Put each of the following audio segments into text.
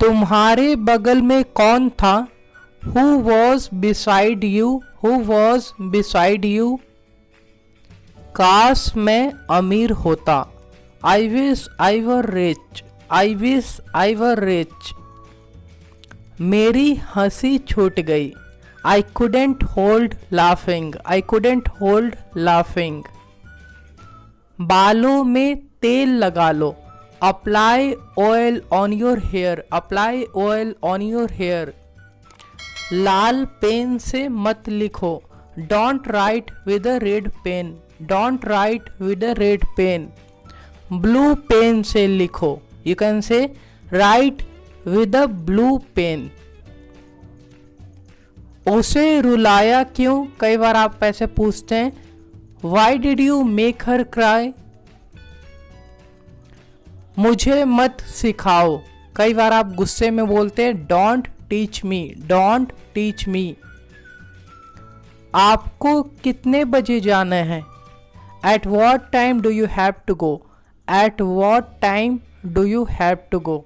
तुम्हारे बगल में कौन था? Who was beside you? Who was beside you? काश मैं अमीर होता। I wish I were rich. I wish I were rich. मेरी हंसी छूट गई। I couldn't hold laughing. I couldn't hold laughing. बालों में तेल लगा लो। Apply oil on your hair. Apply oil on your hair. लाल पेन से मत लिखो। Don't write with a red pen. Don't write with a red pen. Blue pen से लिखो। You can say write with a blue pen. उसे रुलाया क्यों? कई बार आप ऐसे पूछते हैं। Why did you make her cry? मुझे मत सिखाओ। कई बार आप गुस्से में बोलते हैं don't teach me. Don't teach me. आपको कितने बजे जाना है? At what time do you have to go? At what time do you have to go?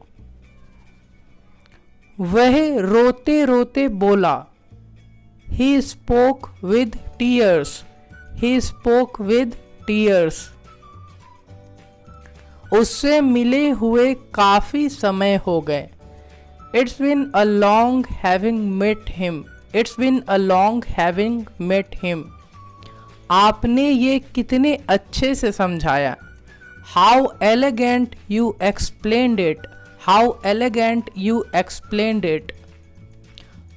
वह रोते रोते बोला। He spoke with tears. He spoke with tears. उससे मिले हुए काफी समय हो गए। It's been a long having met him. It's been a long having met him. आपने ये कितने अच्छे से समझाया। How elegant you explained it. How elegant you explained it.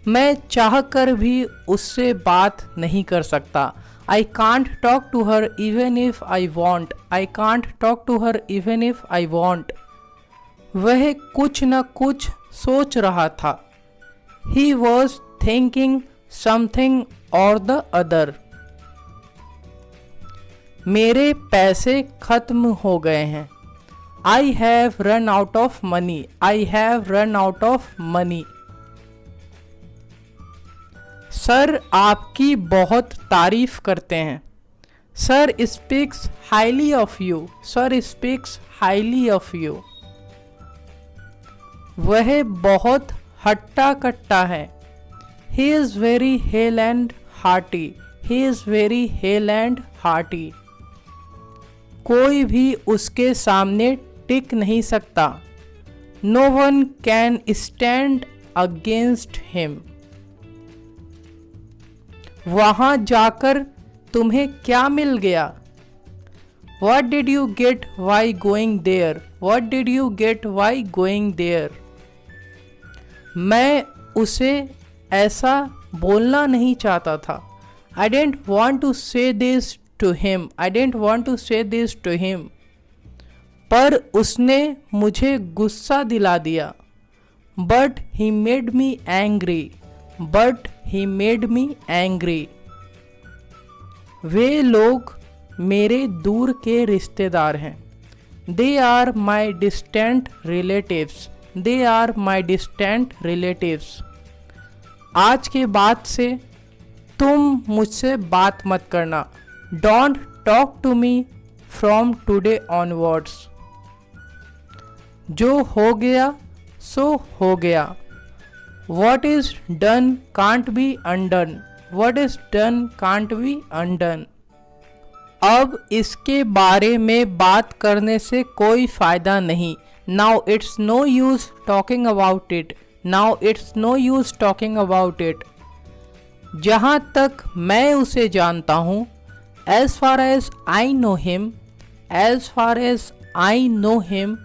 मैं चाहकर भी उससे बात नहीं कर सकता। I can't talk to her even if I want. I can't talk to her even if I want. वह कुछ न कुछ सोच रहा था। He was thinking something or the other. मेरे पैसे खत्म हो गए हैं। I have run out of money. I have run out of money. Sir आपकी बहुत तारीफ करते हैं। Sir speaks highly of you. Sir speaks highly of you. वह बहुत हट्टा कट्टा है। He is very hale and hearty. He is very hale and hearty. कोई भी उसके सामने टिक नहीं सकता। No one can stand against him. वहां जाकर तुम्हें क्या मिल गया? What did you get by going there? What did you get by going there? मैं उसे ऐसा बोलना नहीं चाहता था। I didn't want to say this to him. I didn't want to say this to him. पर उसने मुझे गुस्सा दिला दिया। But he made me angry. But he made me angry. वे लोग मेरे दूर के रिश्तेदार हैं। They are my distant relatives. They are my distant relatives. आज के बाद से तुम मुझसे बात मत करना। Don't talk to me from today onwards. जो हो गया सो हो गया। What is done can't be undone. What is done can't be undone. अब इसके बारे में बात करने से कोई फ़ायदा नहीं। Now it's no use talking about it. Now it's no use talking about it. जहाँ तक मैं उसे जानता हूँ, as far as I know him, as far as I know him,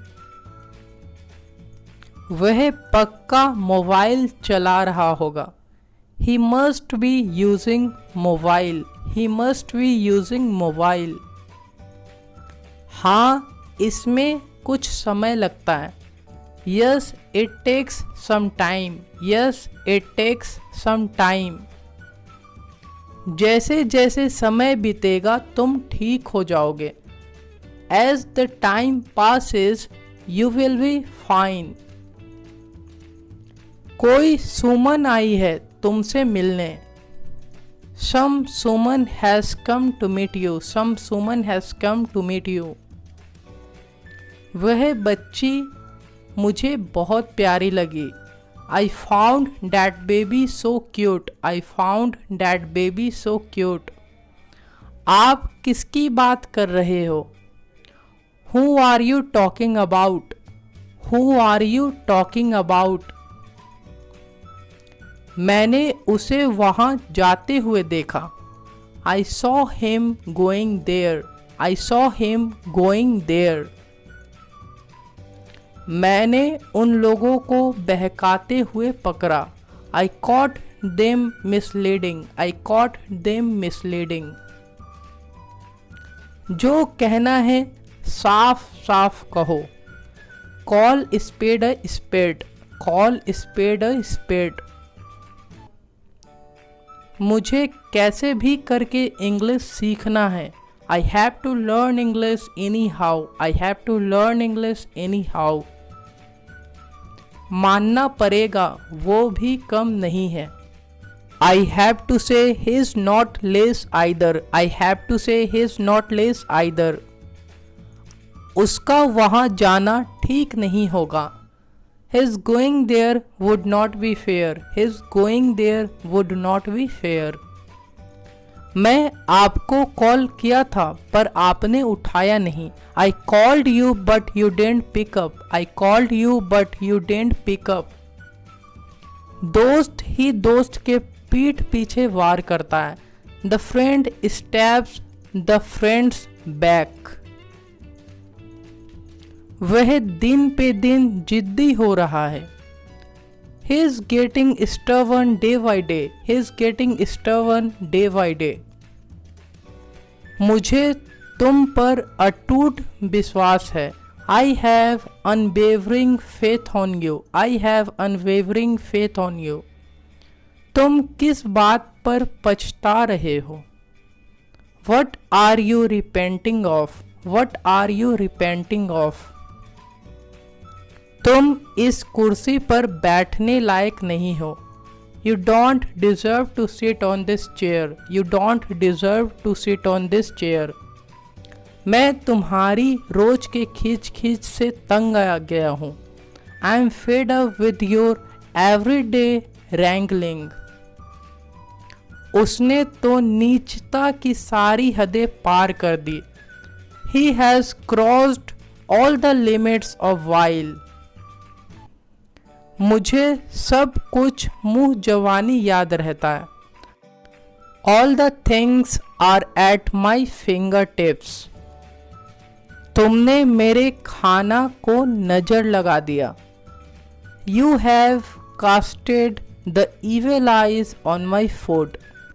वह पक्का मोबाइल चला रहा होगा। He must be using mobile. He must be using mobile. हाँ, इसमें कुछ समय लगता है। Yes, it takes some time. Yes, it takes some time. जैसे जैसे समय बीतेगा तुम ठीक हो जाओगे। As the time passes, you will be fine. कोई सुमन आई है तुमसे मिलने। Some suman has come to meet you. Some suman has come to meet you. वह बच्ची मुझे बहुत प्यारी लगी। I found that baby so cute. I found that baby so cute. आप किसकी बात कर रहे हो? Who are you talking about? Who are you talking about? मैंने उसे वहाँ जाते हुए देखा। I saw him going there. I saw him going there. मैंने उन लोगों को बहकाते हुए पकड़ा। I caught them misleading. I caught them misleading. जो कहना है साफ साफ कहो। Call spade a spade. Call spade a spade. मुझे कैसे भी करके इंग्लिश सीखना है। I have to learn English anyhow. I have to learn English anyhow. मानना पड़ेगा वो भी कम नहीं है। I have to say he's not less either. I have to say he's not less either. उसका वहाँ जाना ठीक नहीं होगा। His going there would not be fair. His going there would not be fair. मैं आपको कॉल किया था पर आपने उठाया नहीं। I called you but you didn't pick up. I called you but you didn't pick up. दोस्त ही दोस्त के पीठ पीछे वार करता है। The friend stabs the friend's back. वह दिन पे दिन जिद्दी हो रहा है। He is getting stubborn day by day. He is getting stubborn day by day. मुझे तुम पर अटूट विश्वास है। I have unwavering faith on you. I have unwavering faith on you. तुम किस बात पर पछता रहे हो? What are you repenting of? What are you repenting of? तुम इस कुर्सी पर बैठने लायक नहीं हो। You don't deserve to sit on this chair. You don't deserve to sit on this chair. मैं तुम्हारी रोज के खींच खींच से तंग आ गया हूँ। I am fed up with your everyday wrangling. उसने तो नीचता की सारी हदें पार कर दी। He has crossed all the limits of vile. मुझे सब कुछ मुँह जवानी याद रहता है। All the things are at my fingertips. तुमने मेरे खाना को नज़र लगा दिया। You have casted the evil eyes on my food.